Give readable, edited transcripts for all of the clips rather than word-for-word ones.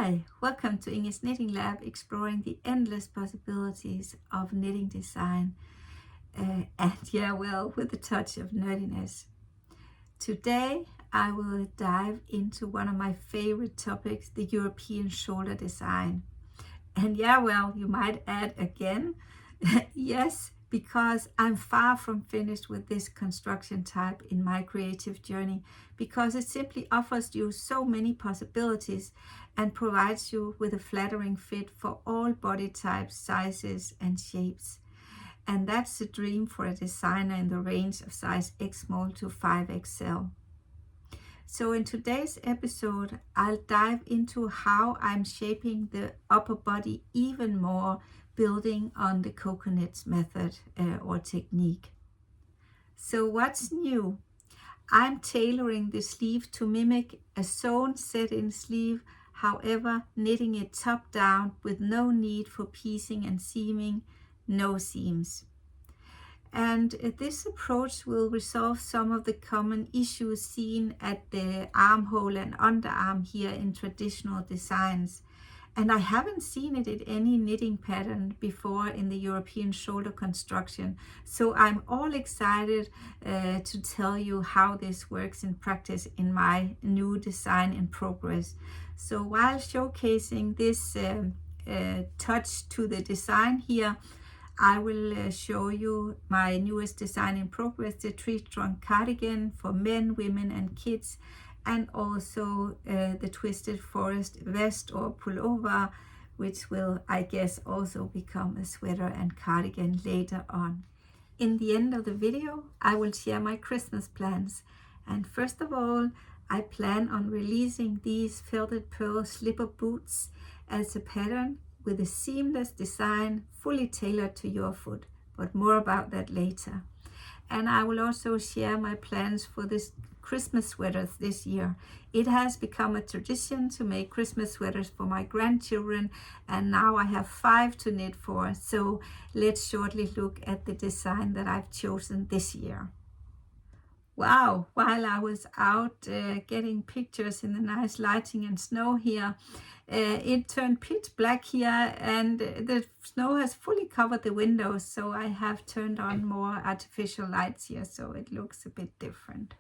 Hi, welcome to Ingesknittinglab, exploring the endless possibilities of knitting design, with a touch of nerdiness. Today I will dive into one of my favorite topics, the European shoulder design. And you might add again, yes, because I'm far from finished with this construction type in my creative journey, because it simply offers you so many possibilities and provides you with a flattering fit for all body types, sizes, and shapes. And that's the dream for a designer in the range of size X small to 5XL. So in today's episode, I'll dive into how I'm shaping the upper body even more, building on the Cocoknits method or technique. So what's new? I'm tailoring the sleeve to mimic a sewn set-in sleeve, however, knitting it top down with no need for piecing and seaming, no seams. And this approach will resolve some of the common issues seen at the armhole and underarm here in traditional designs. And I haven't seen it in any knitting pattern before in the European shoulder construction. So I'm all excited to tell you how this works in practice in my new design in progress. So while showcasing this touch to the design here, I will show you my newest design in progress, the tree-trunk cardigan for men, women, and kids, and also the twisted forest vest or pullover, which will, I guess, also become a sweater and cardigan later on. In the end of the video, I will share my Christmas plans. And first of all, I plan on releasing these felted pearl slipper boots as a pattern with a seamless design fully tailored to your foot, but more about that later. And I will also share my plans for this Christmas sweaters this year. It has become a tradition to make Christmas sweaters for my grandchildren, and now I have 5 to knit for. So let's shortly look at the design that I've chosen this year. Wow, while I was out getting pictures in the nice lighting and snow here, it turned pitch black here and the snow has fully covered the windows, so I have turned on more artificial lights here, so it looks a bit different.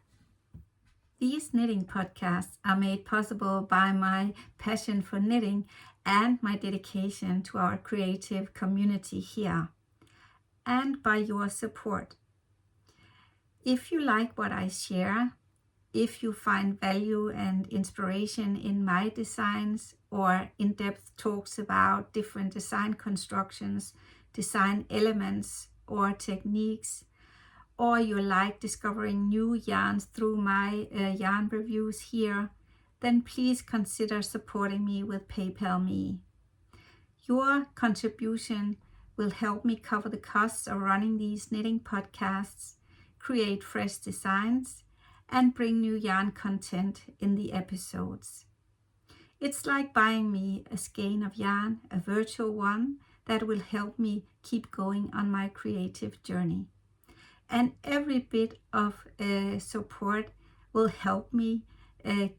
These knitting podcasts are made possible by my passion for knitting and my dedication to our creative community here, and by your support. If you like what I share, if you find value and inspiration in my designs or in-depth talks about different design constructions, design elements or techniques, or you like discovering new yarns through my yarn reviews here, then please consider supporting me with PayPal Me. Your contribution will help me cover the costs of running these knitting podcasts, create fresh designs, and bring new yarn content in the episodes. It's like buying me a skein of yarn, a virtual one, that will help me keep going on my creative journey. And every bit of support will help me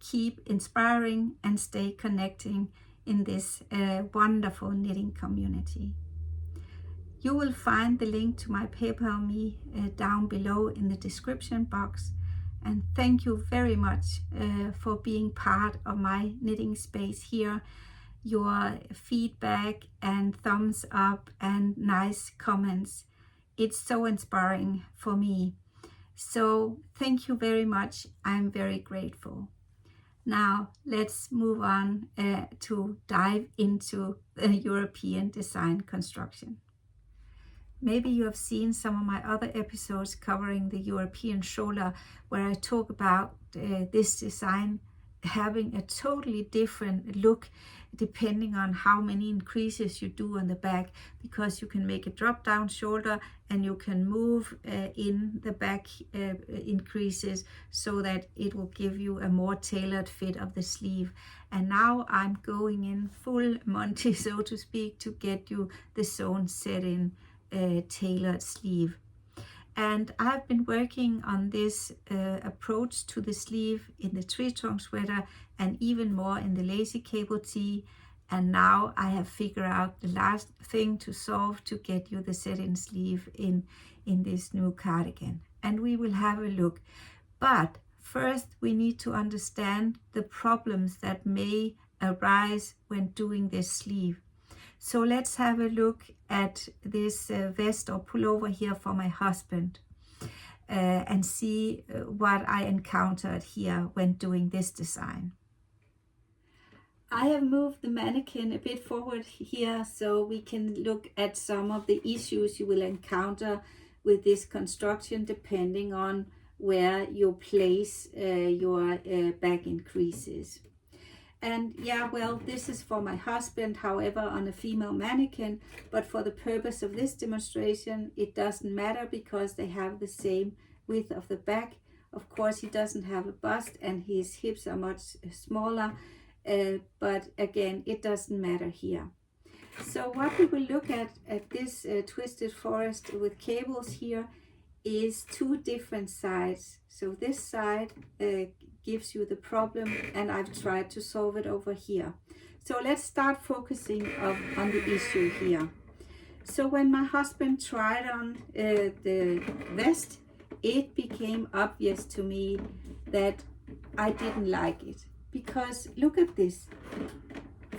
keep inspiring and stay connecting in this wonderful knitting community. You will find the link to my PayPal Me down below in the description box. And thank you very much for being part of my knitting space here. Your feedback and thumbs up and nice comments, it's so inspiring for me. So thank you very much. I'm very grateful. Now let's move on to dive into the European design construction. Maybe you have seen some of my other episodes covering the European shoulder, where I talk about this design having a totally different look depending on how many increases you do on the back, because you can make a drop down shoulder and you can move in the back increases so that it will give you a more tailored fit of the sleeve. And now I'm going in full Monty, so to speak, to get you the sewn set-in tailored sleeve. And I've been working on this approach to the sleeve in the tree trunk sweater and even more in the lacy cable tee. And now I have figured out the last thing to solve to get you the set-in sleeve in this new cardigan. And we will have a look. But first we need to understand the problems that may arise when doing this sleeve. So let's have a look at this vest or pullover here for my husband and see what I encountered here when doing this design. I have moved the mannequin a bit forward here so we can look at some of the issues you will encounter with this construction depending on where you place your back increases. And yeah, well, this is for my husband, however, on a female mannequin, but for the purpose of this demonstration, it doesn't matter because they have the same width of the back. Of course, he doesn't have a bust and his hips are much smaller, but again, it doesn't matter here. So what we will look at this twisted forest with cables here is two different sides. So this side gives you the problem, and I've tried to solve it over here. So let's start focusing on the issue here. So when my husband tried on the vest, it became obvious to me that I didn't like it, because look at this.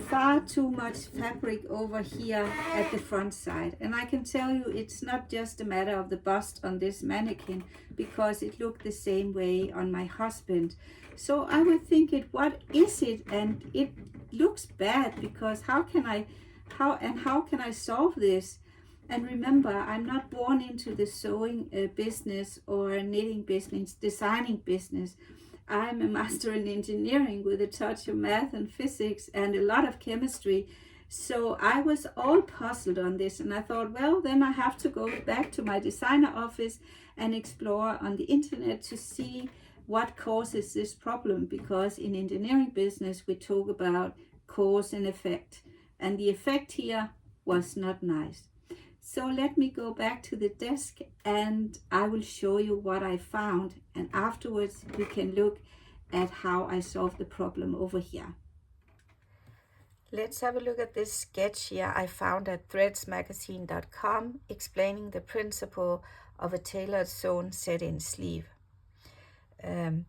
Far too much fabric over here at the front side, and I can tell you it's not just a matter of the bust on this mannequin, because it looked the same way on my husband. So I would think what is it? And it looks bad, because how can I solve this? And remember, I'm not born into the sewing business or knitting business, designing business. I'm a master in engineering with a touch of math and physics and a lot of chemistry. So I was all puzzled on this, and I thought, well, then I have to go back to my designer office and explore on the internet to see what causes this problem, because in engineering business we talk about cause and effect, and the effect here was not nice. So let me go back to the desk and I will show you what I found, and afterwards we can look at how I solved the problem over here. Let's have a look at this sketch here I found at threadsmagazine.com explaining the principle of a tailored sewn set-in sleeve.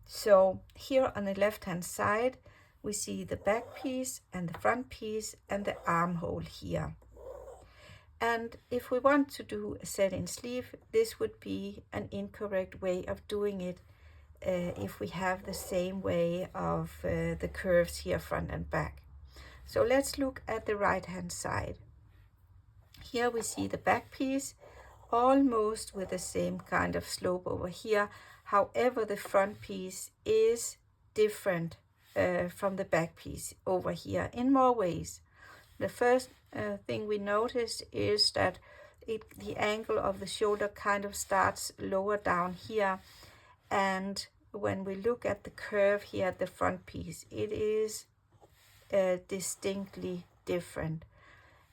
So here on the left hand side we see the back piece and the front piece and the armhole here. And if we want to do a set-in sleeve, this would be an incorrect way of doing it if we have the same way of the curves here front and back. So let's look at the right hand side. Here we see the back piece almost with the same kind of slope over here. However, the front piece is different from the back piece over here in more ways. The first thing we notice is that the angle of the shoulder kind of starts lower down here, and when we look at the curve here at the front piece, it is distinctly different,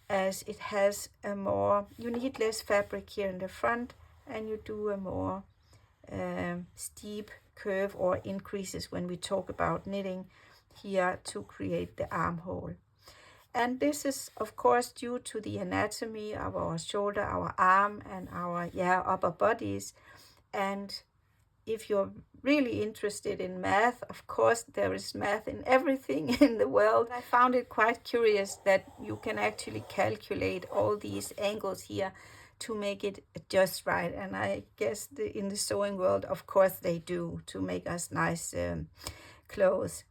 as it has a more, you need less fabric here in the front and you do a more steep curve or increases when we talk about knitting here to create the armhole. And this is of course due to the anatomy of our shoulder, our arm and our upper bodies. And if you're really interested in math, of course there is math in everything in the world. I found it quite curious that you can actually calculate all these angles here to make it just right. And I guess in the sewing world, of course they do, to make us nice clothes.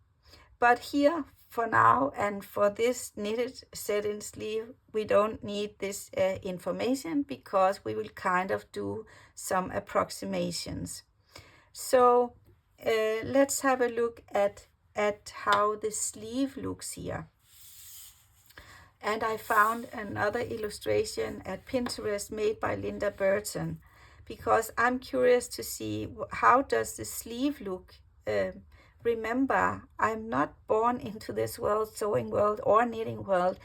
But here, for now and for this knitted set-in sleeve, we don't need this information, because we will kind of do some approximations. So let's have a look at how the sleeve looks here. And I found another illustration at Pinterest made by Linda Burton, because I'm curious to see how does the sleeve look. Remember, I'm not born into this world, sewing world or knitting world.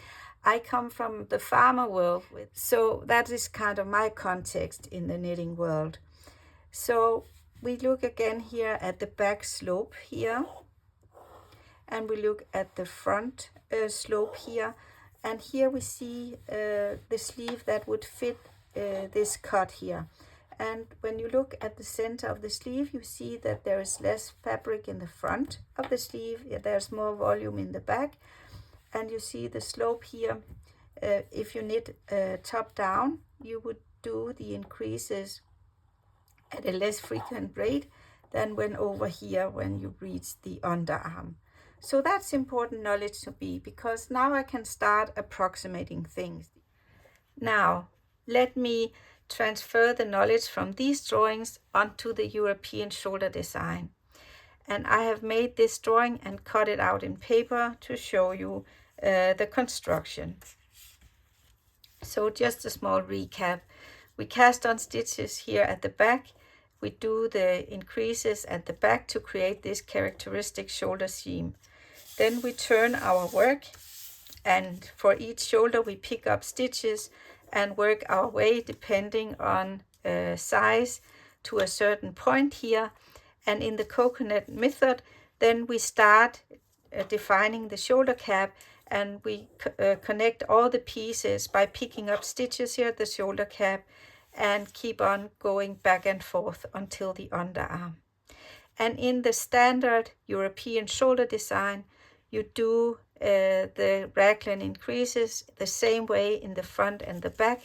I come from the farmer world, so that is kind of my context in the knitting world. So we look again here at the back slope here, and we look at the front slope here, and here we see the sleeve that would fit this cut here. And when you look at the center of the sleeve, you see that there is less fabric in the front of the sleeve. There's more volume in the back, and you see the slope here. If you knit top down, you would do the increases at a less frequent rate than when over here when you reach the underarm. So that's important knowledge to be, because now I can start approximating things. Now let me transfer the knowledge from these drawings onto the European shoulder design. And I have made this drawing and cut it out in paper to show you the construction. So just a small recap. We cast on stitches here at the back. We do the increases at the back to create this characteristic shoulder seam. Then we turn our work, and for each shoulder we pick up stitches and work our way depending on size to a certain point here. And in the coconut method, then we start defining the shoulder cap, and we connect all the pieces by picking up stitches here at the shoulder cap and keep on going back and forth until the underarm. And in the standard European shoulder design, you do the raglan increases the same way in the front and the back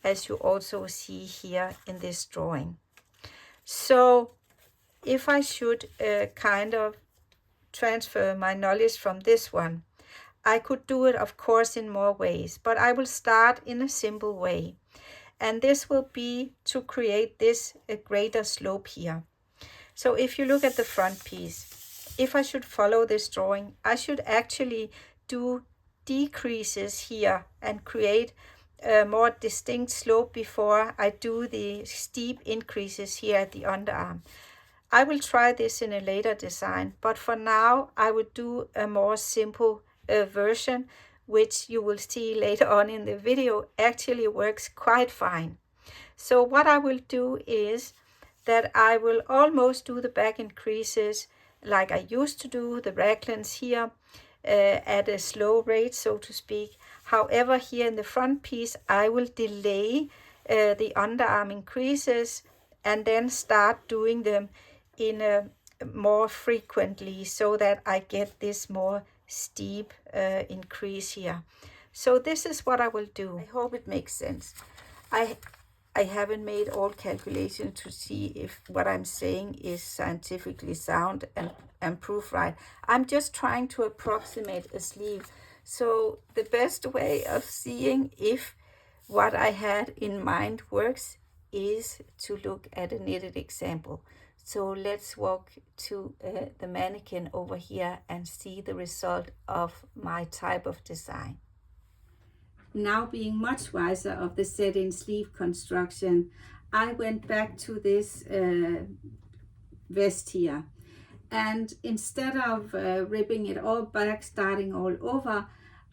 as you also see here in this drawing. So if I should kind of transfer my knowledge from this one, I could do it, of course, in more ways, but I will start in a simple way. And this will be to create this greater slope here. So if you look at the front piece, if I should follow this drawing, I should actually do decreases here and create a more distinct slope before I do the steep increases here at the underarm. I will try this in a later design, but for now I would do a more simple version, which you will see later on in the video actually works quite fine. So what I will do is that I will almost do the back increases like I used to do the raglans here at a slow rate, so to speak. However, here in the front piece, I will delay the underarm increases and then start doing them in a more frequently so that I get this more steep increase here. So this is what I will do. I hope it makes sense. I haven't made all calculations to see if what I'm saying is scientifically sound and proof right. I'm just trying to approximate a sleeve. So the best way of seeing if what I had in mind works is to look at a knitted example. So let's walk to the mannequin over here and see the result of my type of design. Now, being much wiser of the sewn-in sleeve construction, I went back to this vest here. And instead of ripping it all back, starting all over,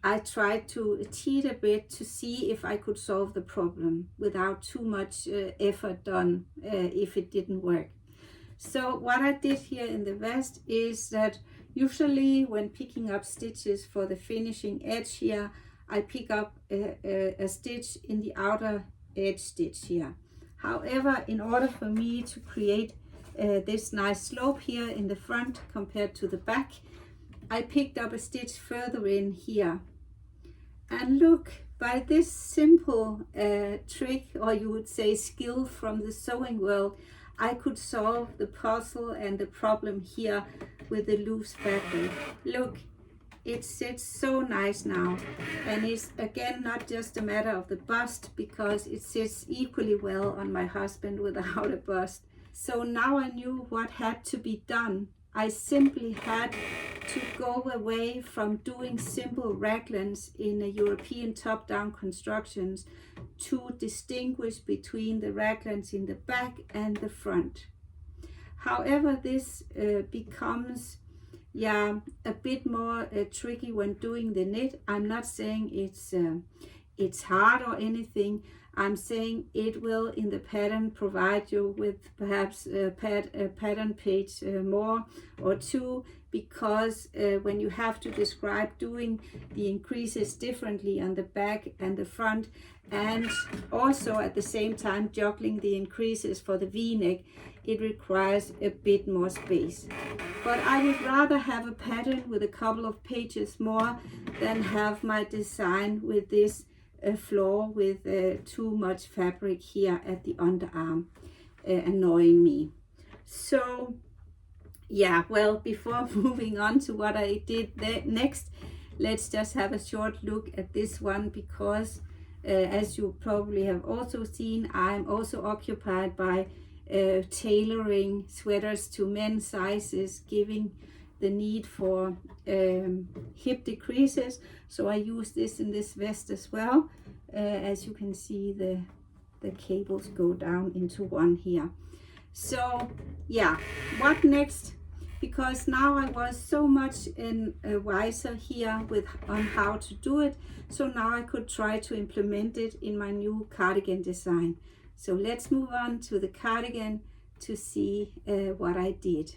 I tried to cheat a bit to see if I could solve the problem without too much effort done if it didn't work. So what I did here in the vest is that usually when picking up stitches for the finishing edge here, I pick up a stitch in the outer edge stitch here. However, in order for me to create this nice slope here in the front compared to the back, I picked up a stitch further in here. And look, by this simple trick, or you would say skill from the sewing world, I could solve the puzzle and the problem here with the loose fabric. Look, it sits so nice now, and it's again not just a matter of the bust, because it sits equally well on my husband without a bust. So now I knew what had to be done. I simply had to go away from doing simple raglans in a European top-down constructions to distinguish between the raglans in the back and the front. However, this becomes a bit more tricky when doing the knit. I'm not saying it's hard or anything. I'm saying it will in the pattern provide you with perhaps a pattern page more or two, because when you have to describe doing the increases differently on the back and the front, and also at the same time juggling the increases for the V-neck, it requires a bit more space. But I would rather have a pattern with a couple of pages more than have my design with this flaw with too much fabric here at the underarm annoying me. So yeah, well, before moving on to what I did next, let's just have a short look at this one, because as you probably have also seen, I'm also occupied by tailoring sweaters to men's sizes, giving the need for hip decreases. So I use this in this vest as well. As you can see, the cables go down into one here. So yeah, what next? Because now I was so much wiser here on how to do it, so now I could try to implement it in my new cardigan design. So let's move on to the cardigan to see what I did.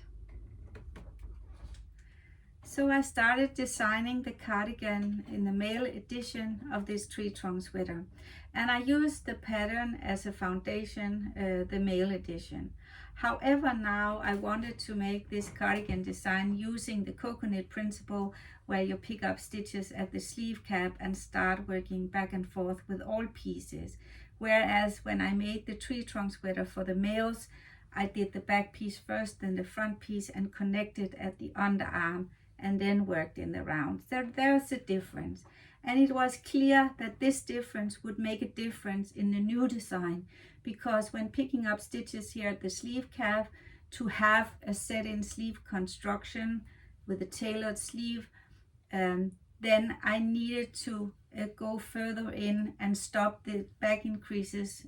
So I started designing the cardigan in the male edition of this tree trunk sweater, and I used the pattern as a foundation, the male edition. However, now I wanted to make this cardigan design using the Cocoknit principle, where you pick up stitches at the sleeve cap and start working back and forth with all pieces. Whereas when I made the tree trunk sweater for the males, I did the back piece first, then the front piece, and connected at the underarm, and then worked in the round. So there's a difference. And it was clear that this difference would make a difference in the new design, because when picking up stitches here at the sleeve cap, to have a set-in sleeve construction with a tailored sleeve, then I needed to go further in and stop the back increases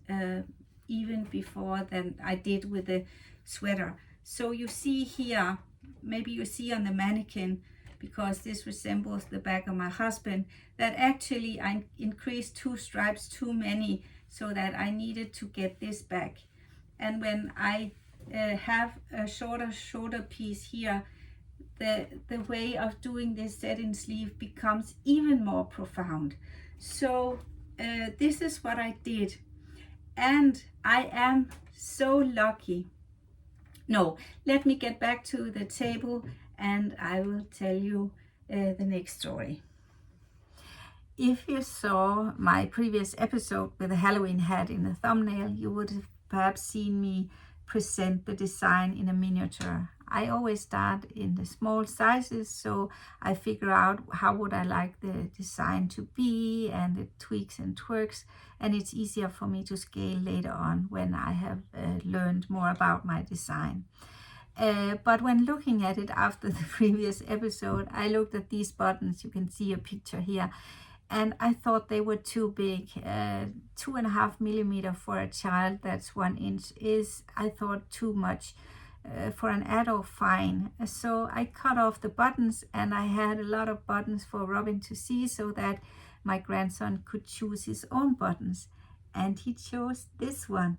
even before than I did with the sweater. So you see here, maybe you see on the mannequin, because this resembles the back of my husband, that actually I increased 2 stripes too many, so that I needed to get this back. And when I have a shorter piece here, the way of doing this set-in sleeve becomes even more profound. So this is what I did, and I am so lucky. No, let me get back to the table and I will tell you the next story. If you saw my previous episode with a Halloween hat in the thumbnail, you would have perhaps seen me present the design in a miniature. I always start in the small sizes, so I figure out how would I like the design to be, and it tweaks and twerks, and it's easier for me to scale later on when I have learned more about my design. But when looking at it after the previous episode, I looked at these buttons. You can see a picture here, and I thought they were too big. 2.5 millimeter for a child that's 1 inch is, I thought, too much. For an adult, fine. So I cut off the buttons, and I had a lot of buttons for Robin to see, so that my grandson could choose his own buttons, and he chose this one.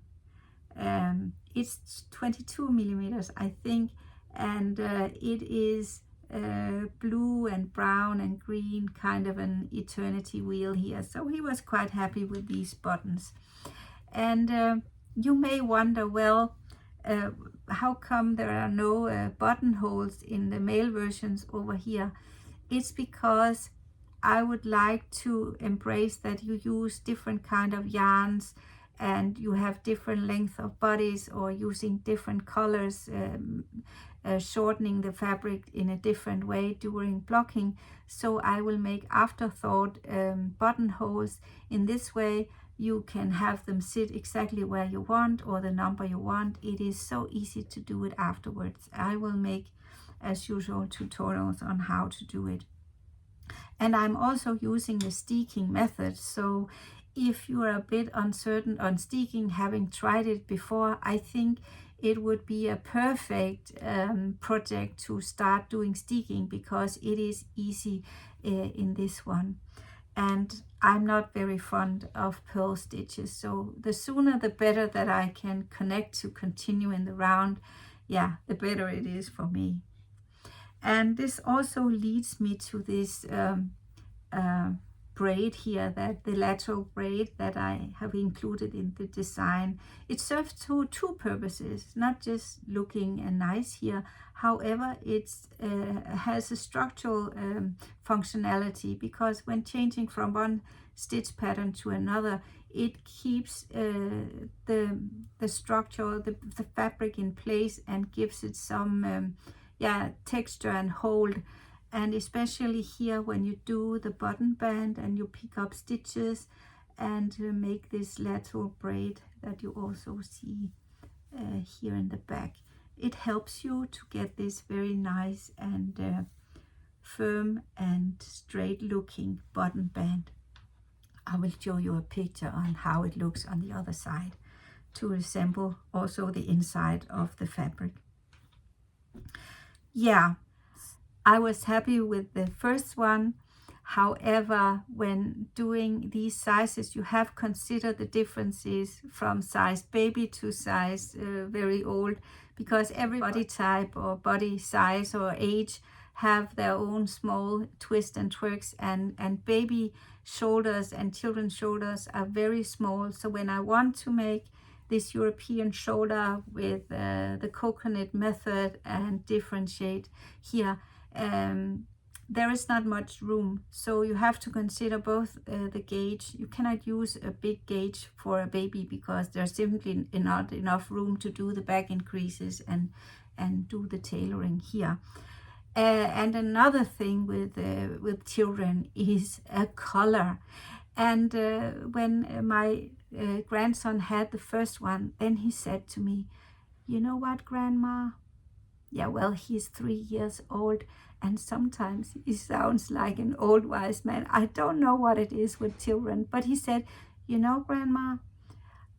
It's 22 millimeters, I think, and it is blue and brown and green, kind of an eternity wheel here. So he was quite happy with these buttons. And you may wonder, well, how come there are no buttonholes in the male versions over here? It's because I would like to embrace that you use different kind of yarns, and you have different length of bodies, or using different colors, shortening the fabric in a different way during blocking. So I will make afterthought buttonholes. In this way you can have them sit exactly where you want, or the number you want. It is so easy to do it afterwards. I will make, as usual, tutorials on how to do it. And I'm also using the steeking method. So if you are a bit uncertain on steeking, having tried it before, I think it would be a perfect project to start doing steeking, because it is easy in this one. and I'm not very fond of purl stitches, so the sooner the better that I can connect to continue in the round, yeah, the better it is for me. And this also leads me to this braid here, that the lateral braid that I have included in the design. It serves two purposes, not just looking nice here. However, it has a structural functionality, because when changing from one stitch pattern to another, it keeps the structure, the fabric in place, and gives it some texture and hold. And especially here when you do the button band and you pick up stitches and make this lateral braid that you also see here in the back, it helps you to get this very nice and firm and straight looking button band. I will show you a picture on how it looks on the other side to resemble also the inside of the fabric. Yeah, I was happy with the first one. However, when doing these sizes, you have considered the differences from size baby to size very old, because every body type or body size or age have their own small twists and twerks, and baby shoulders and children's shoulders are very small. So when I want to make this European shoulder with the coconut method and differentiate here, there is not much room, so you have to consider both the gauge. You cannot use a big gauge for a baby because there's simply not enough room to do the back increases and do the tailoring here. And another thing with children is a color. And when my grandson had the first one, then he said to me, "You know what, Grandma? Yeah, well, he's 3 years old, and sometimes he sounds like an old wise man. I don't know what it is with children, but he said, you know, Grandma,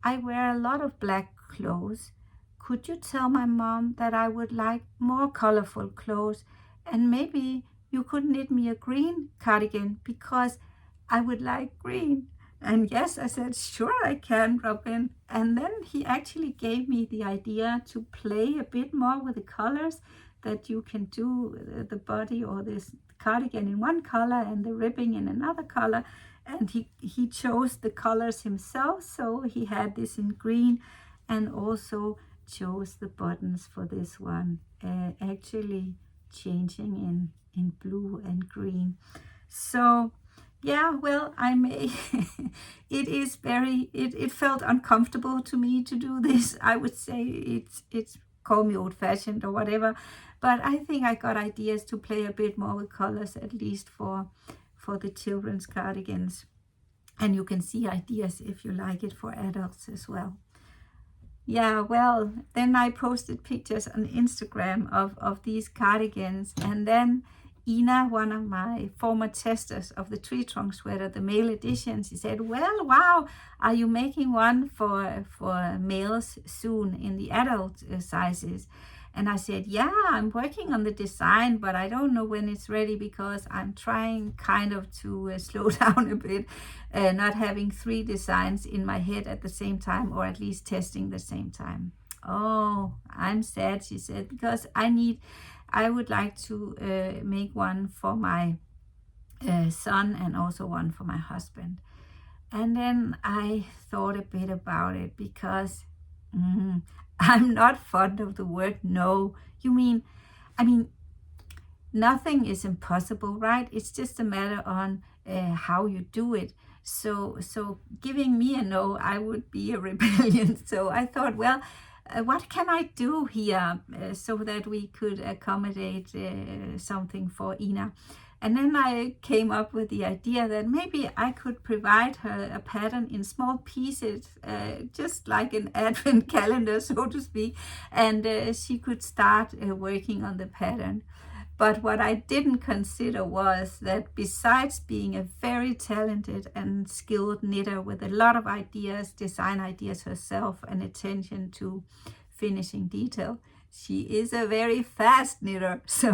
I wear a lot of black clothes. Could you tell my mom that I would like more colorful clothes, and maybe you could knit me a green cardigan because I would like green?" And yes, I said, sure, I can, Robin. And then he actually gave me the idea to play a bit more with the colors, that you can do the body or this cardigan in one color and the ribbing in another color. And he chose the colors himself. So he had this in green, and also chose the buttons for this one, actually changing in blue and green. So yeah, well, I may, it felt uncomfortable to me to do this. I would say it's call me old-fashioned or whatever, but I think I got ideas to play a bit more with colors, at least for the children's cardigans. And you can see ideas if you like it for adults as well. Yeah, well, then I posted pictures on Instagram of these cardigans, and then Ina, one of my former testers of the tree trunk sweater, the male edition, she said, well, wow, are you making one for males soon in the adult sizes? And I said, yeah, I'm working on the design, but I don't know when it's ready, because I'm trying kind of to slow down a bit, not having 3 designs in my head at the same time, or at least testing the same time. Oh, I'm sad, she said, because I would like to make one for my son and also one for my husband. And then I thought a bit about it, because I'm not fond of the word no. I mean, nothing is impossible, right? It's just a matter on how you do it. So giving me a no, I would be a rebellion. So I thought, well, what can I do here so that we could accommodate something for Ina? And then I came up with the idea that maybe I could provide her a pattern in small pieces, just like an advent calendar, so to speak, and she could start working on the pattern. But what I didn't consider was that besides being a very talented and skilled knitter with a lot of ideas, design ideas herself, and attention to finishing detail, She is a very fast knitter, so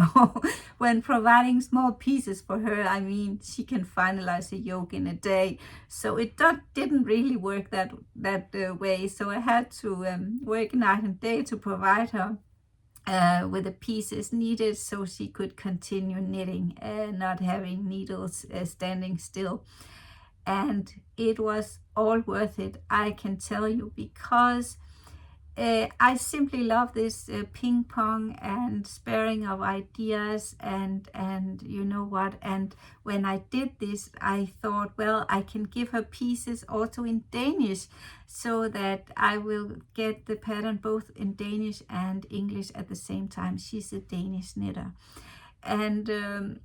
when providing small pieces for her, I mean, she can finalize a yoke in a day. So it didn't really work that way. So I had to work night and day to provide her with the pieces needed so she could continue knitting, not having needles standing still. And it was all worth it, I can tell you, because I simply love this ping pong and sparing of ideas, and you know what, and when I did this I thought, well, I can give her pieces also in Danish, so that I will get the pattern both in Danish and English at the same time. She's a Danish knitter, and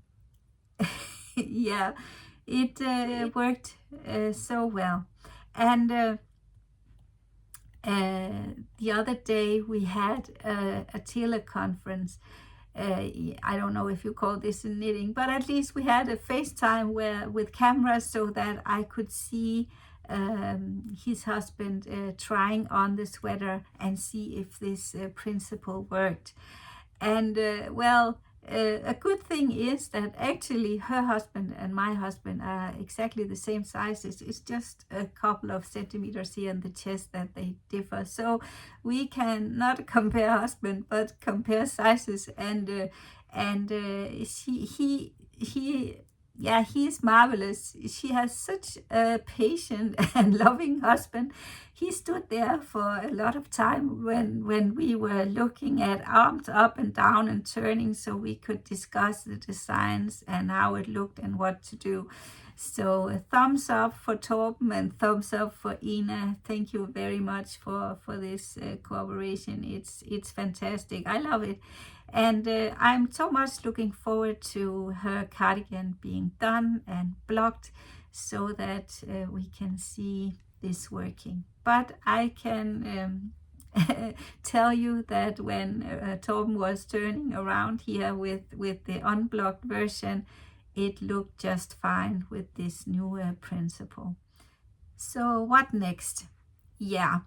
yeah, it worked so well. And the other day we had a tailor conference. I don't know if you call this in knitting, but at least we had a FaceTime with cameras, so that I could see his husband trying on the sweater and see if this principle worked. And a good thing is that actually her husband and my husband are exactly the same sizes. It's just a couple of centimeters here in the chest that they differ. So we can not compare husband, but compare sizes. And he is marvelous. She has such a patient and loving husband. He stood there for a lot of time when we were looking at arms up and down and turning, so we could discuss the designs and how it looked and what to do. So a thumbs up for Torben and thumbs up for Ina. Thank you very much for this cooperation. It's fantastic. I love it. And I'm so much looking forward to her cardigan being done and blocked, so that we can see this working. But I can tell you that when Torben was turning around here with the unblocked version, it looked just fine with this new principle. So what next? Yeah.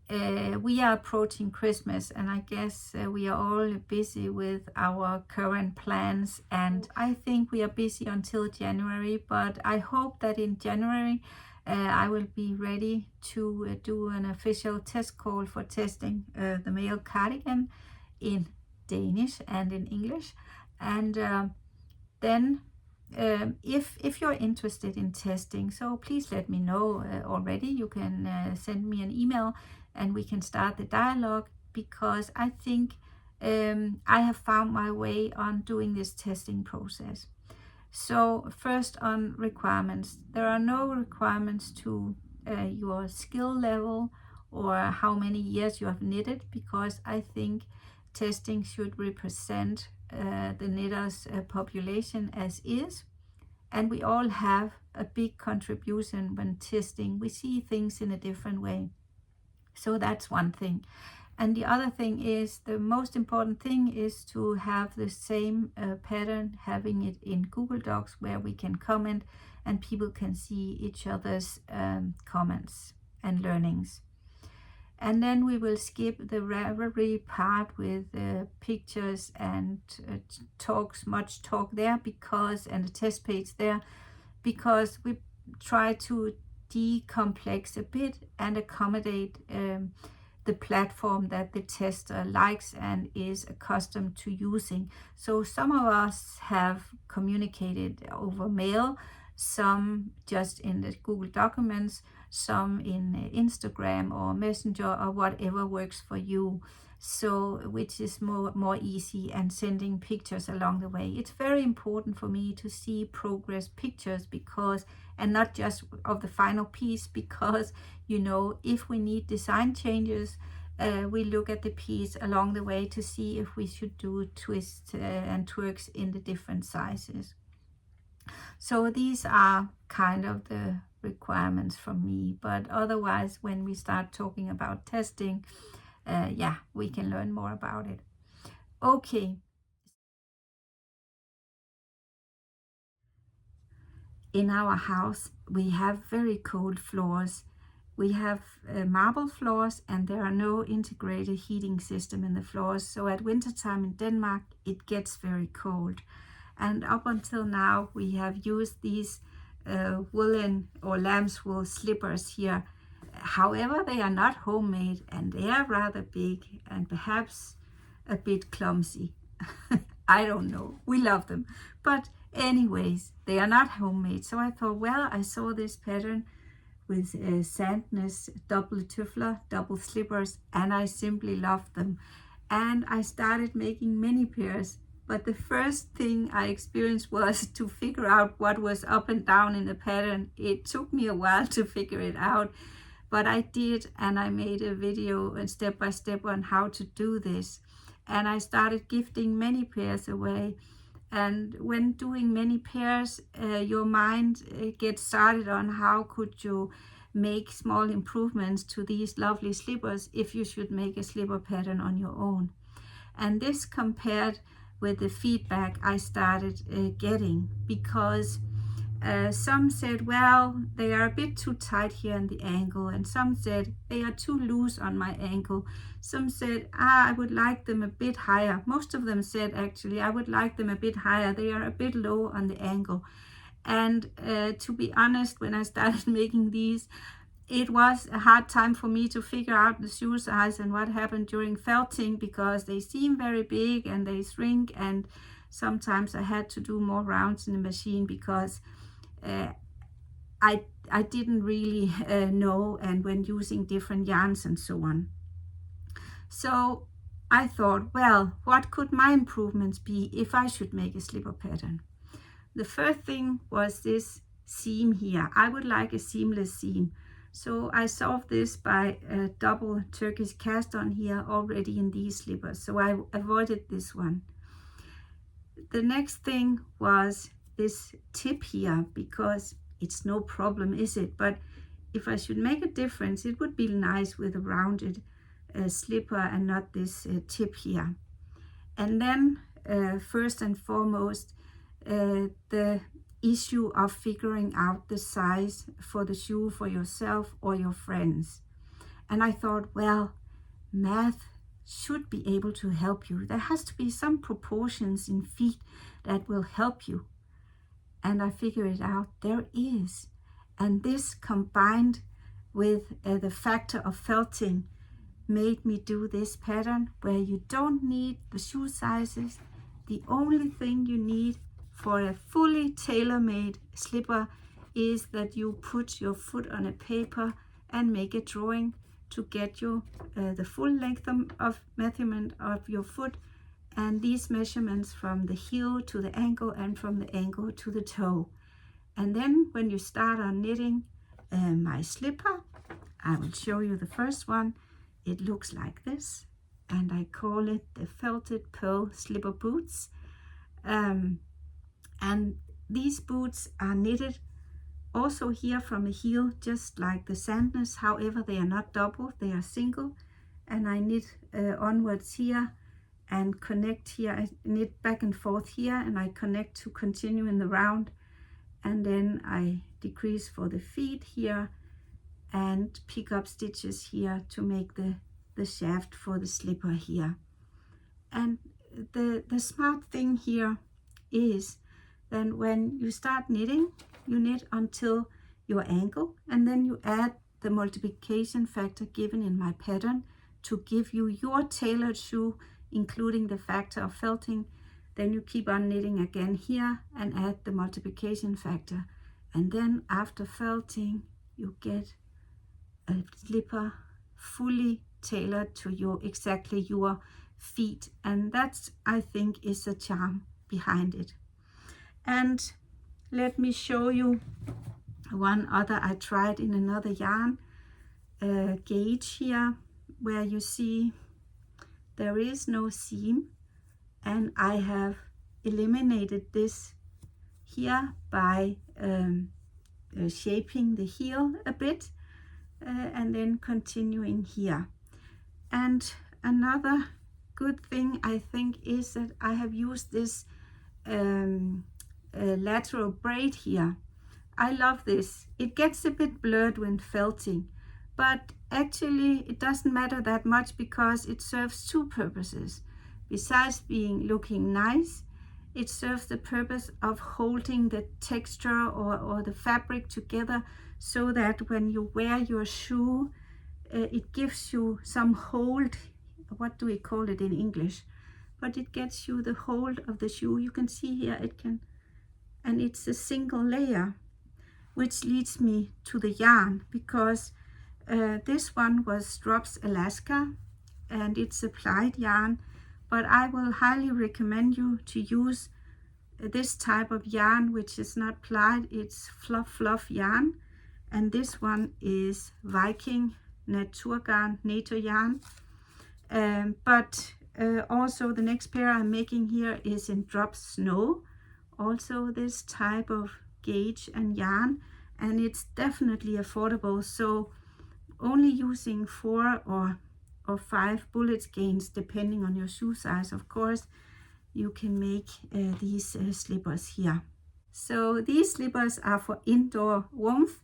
We are approaching Christmas, and I guess we are all busy with our current plans, and I think we are busy until January, but I hope that in January I will be ready to do an official test call for testing the male cardigan in Danish and in English. And then if you're interested in testing, so please let me know already. You can send me an email and we can start the dialogue, because I think I have found my way on doing this testing process. So first, on requirements. There are no requirements to your skill level or how many years you have knitted, because I think testing should represent the knitters' population as is. And we all have a big contribution when testing. We see things in a different way. So that's one thing. And the other thing is, the most important thing is to have the same pattern, having it in Google Docs where we can comment and people can see each other's comments and learnings. And then we will skip the Ravelry part with pictures and much talk there, and the test page there, because we try to decomplex a bit and accommodate the platform that the tester likes and is accustomed to using. So some of us have communicated over mail, some just in the Google documents, some in Instagram or Messenger or whatever works for you. So which is more easy, and sending pictures along the way. It's very important for me to see progress pictures, because, and not just of the final piece, because you know, if we need design changes, we look at the piece along the way to see if we should do twists and twerks in the different sizes. So these are kind of the requirements from me, but otherwise when we start talking about testing, we can learn more about it. Okay. In our house, we have very cold floors, We have marble floors, and there are no integrated heating system in the floors. So at wintertime in Denmark, it gets very cold. And up until now, we have used these woolen or lamb's wool slippers here. However, they are not homemade, and they are rather big and perhaps a bit clumsy. I don't know. We love them. But anyways, they are not homemade. So I thought, well, I saw this pattern with sandness, double tuffler, double slippers, and I simply loved them. And I started making many pairs. But the first thing I experienced was to figure out what was up and down in the pattern. It took me a while to figure it out, but I did, and I made a video and step by step on how to do this. And I started gifting many pairs away. And when doing many pairs, your mind gets started on how could you make small improvements to these lovely slippers if you should make a slipper pattern on your own. And this compared with the feedback I started getting, because some said, well, they are a bit too tight here in the ankle, and some said they are too loose on my ankle. Some said, I would like them a bit higher. Most of them said, actually, I would like them a bit higher. They are a bit low on the ankle. And to be honest, when I started making these, it was a hard time for me to figure out the shoe size and what happened during felting, because they seem very big and they shrink, and sometimes I had to do more rounds in the machine because I didn't really know, and when using different yarns and so on. So I thought, well, what could my improvements be if I should make a slipper pattern? The first thing was this seam here. I would like a seamless seam. So I solved this by a double Turkish cast on here already in these slippers. So I avoided this one. The next thing was this tip here, because it's no problem, is it? But if I should make a difference, it would be nice with a rounded slipper and not this tip here. And then first and foremost, the issue of figuring out the size for the shoe for yourself or your friends. And I thought, well, math should be able to help you. There has to be some proportions in feet that will help you. And I figured it out, there is. And this combined with the factor of felting made me do this pattern where you don't need the shoe sizes. The only thing you need for a fully tailor-made slipper is that you put your foot on a paper and make a drawing to get you the full length of measurement of your foot, and these measurements from the heel to the ankle and from the ankle to the toe. And then when you start on knitting my slipper, I will show you the first one. It looks like this, and I call it the felted pearl slipper boots. And these boots are knitted also here from the heel, just like the sandness. However, they are not double, they are single. And I knit onwards here and connect here. I knit back and forth here, and I connect to continue in the round. And then I decrease for the feet here and pick up stitches here to make the shaft for the slipper here. And the smart thing here is then when you start knitting, you knit until your ankle, and then you add the multiplication factor given in my pattern to give you your tailored shoe, including the factor of felting. Then you keep on knitting again here and add the multiplication factor. And then after felting, you get a slipper fully tailored to exactly your feet. And that's, I think, is the charm behind it. And let me show you one other I tried in another yarn gauge here, where you see there is no seam, and I have eliminated this here by shaping the heel a bit and then continuing here. And another good thing I think is that I have used this lateral braid here. I love this. It gets a bit blurred when felting, but actually it doesn't matter that much because it serves two purposes. Besides being looking nice, it serves the purpose of holding the texture or the fabric together, so that when you wear your shoe, it gives you some hold. What do we call it in English? But it gets you the hold of the shoe. You can see here it can, and it's a single layer, which leads me to the yarn, because this one was Drops Alaska and it's a plied yarn, but I will highly recommend you to use this type of yarn, which is not plied, it's fluff yarn. And this one is Viking Naturgarn nature yarn. But also the next pair I'm making here is in Drop Snow, also this type of gauge and yarn, and it's definitely affordable. So only using 4 or 5 bullet skeins, depending on your shoe size, of course, you can make these slippers here. So these slippers are for indoor warmth,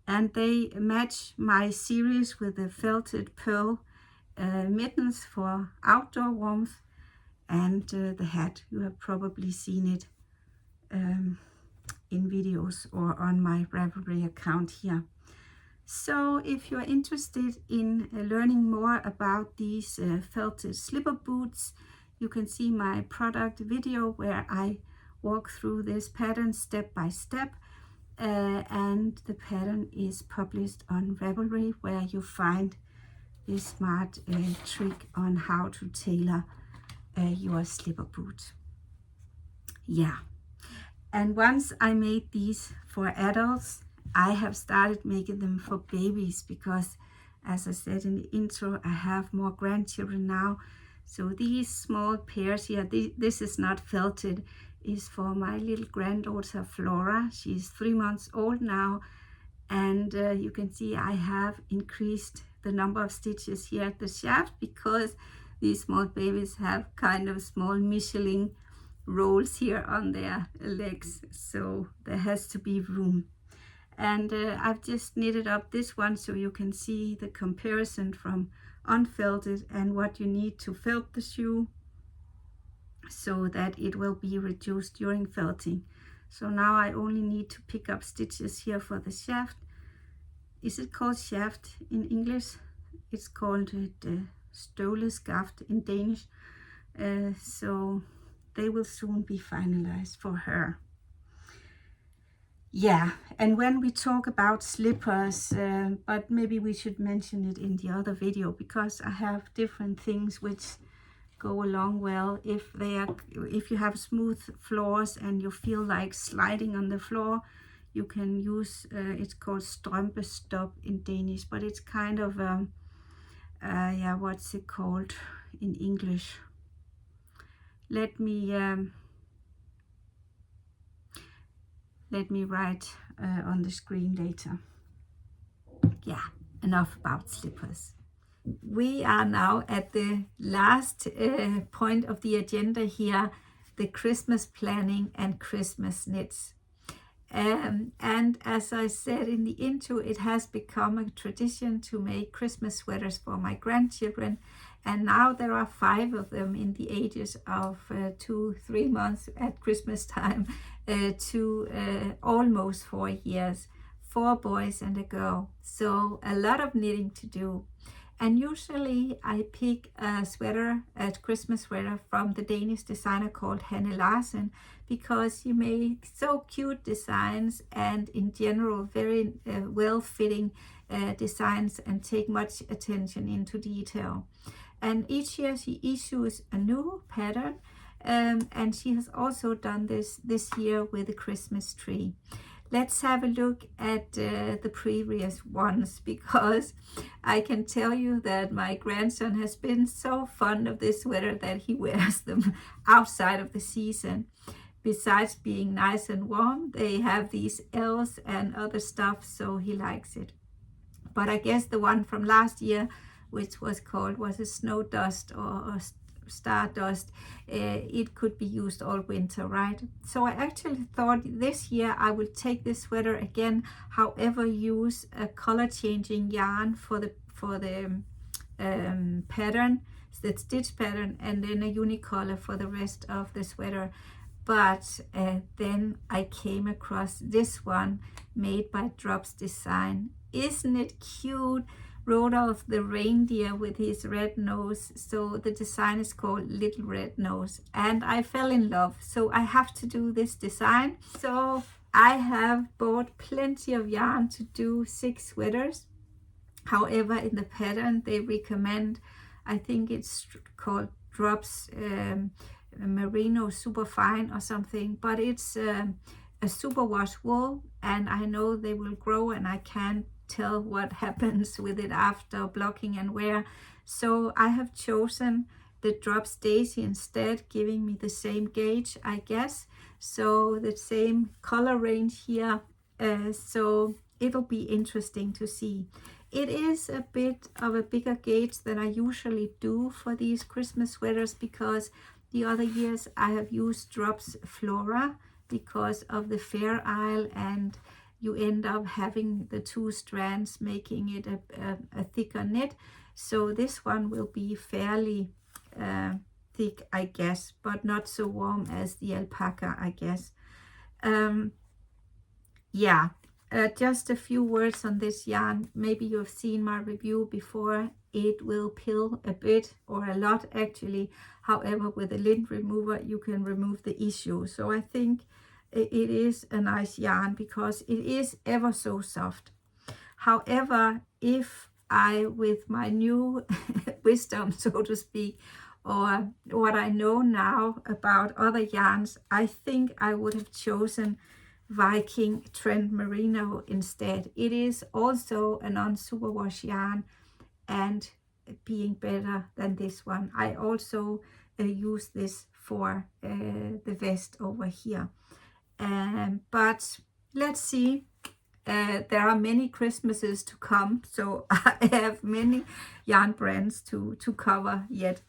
and they match my series with the felted pearl mittens for outdoor warmth, and the hat. You have probably seen it in videos or on my Ravelry account here. So if you're interested in learning more about these felted slipper boots, you can see my product video where I walk through this pattern step by step, and the pattern is published on Ravelry, where you find this smart trick on how to tailor your slipper boot. Yeah, and once I made these for adults, I have started making them for babies, because as I said in the intro, I have more grandchildren now. So these small pairs here, this is not felted, is for my little granddaughter Flora. She's 3 months old now, and you can see I have increased the number of stitches here at the shaft, because these small babies have kind of small Michelin rolls here on their legs, so there has to be room. And I've just knitted up this one so you can see the comparison from unfelted and what you need to felt the shoe, so that it will be reduced during felting. So now I only need to pick up stitches here for the shaft. Is it called shaft in English? It's called støvleskaft in Danish. So they will soon be finalized for her. Yeah, and when we talk about slippers, but maybe we should mention it in the other video, because I have different things which go along well. If you have smooth floors and you feel like sliding on the floor, you can use, it's called strømpestop in Danish, but it's kind of, yeah, what's it called in English? Let me write on the screen later. Yeah, enough about slippers. We are now at the last point of the agenda here, the Christmas planning and Christmas knits. And as I said in the intro, it has become a tradition to make Christmas sweaters for my grandchildren. And now there are 5 of them in the ages of 2-3 months at Christmas time to almost 4 years, 4 boys and a girl. So a lot of knitting to do. And usually I pick a sweater, a Christmas sweater from the Danish designer called Hanne Larsen, because you make so cute designs and in general very well-fitting designs and take much attention into detail. And each year she issues a new pattern, and she has also done this year with the Christmas tree. Let's have a look at the previous ones, because I can tell you that my grandson has been so fond of this sweater that he wears them outside of the season. Besides being nice and warm, they have these elves and other stuff, so he likes it. But I guess the one from last year, which was a snow dust or stardust, it could be used all winter, right? So I actually thought this year I will take this sweater again, however, use a color changing yarn for the pattern, the stitch pattern, and then a unicolor for the rest of the sweater. But then I came across this one made by Drops Design. Isn't it cute? Rudolph the reindeer with his red nose. So the design is called Little Red Nose, and I fell in love, so I have to do this design. So I have bought plenty of yarn to do 6 sweaters. However, in the pattern they recommend, I think it's called Drops Merino Superfine or something, but it's a superwash wool, and I know they will grow, and I can't tell what happens with it after blocking and wear. So I have chosen the Drops Daisy instead, giving me the same gauge, I guess, so the same color range here. So it'll be interesting to see. It is a bit of a bigger gauge than I usually do for these Christmas sweaters, because the other years I have used Drops Flora because of the Fair Isle, and you end up having the 2 strands, making it a thicker knit. So this one will be fairly thick, I guess, but not so warm as the alpaca, I guess. Yeah, just a few words on this yarn. Maybe you've seen my review before. It will pill a bit, or a lot actually. However, with a lint remover you can remove the issue. So I think it is a nice yarn because it is ever so soft. However, if I, with my new wisdom, so to speak, or what I know now about other yarns, I think I would have chosen Viking Trend Merino instead. It is also a non-superwash yarn and being better than this one. I also use this for the vest over here. But let's see. There are many Christmases to come, so I have many yarn brands to cover yet.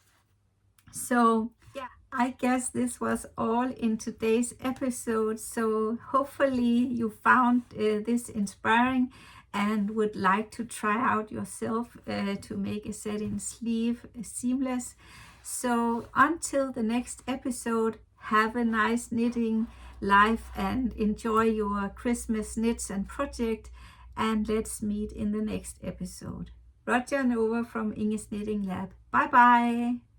So yeah, I guess this was all in today's episode. So hopefully you found this inspiring and would like to try out yourself to make a set-in sleeve seamless. So until the next episode, have a nice knitting life and enjoy your Christmas knits and project, and let's meet in the next episode. Roger and over from Ingesknittinglab. Bye bye.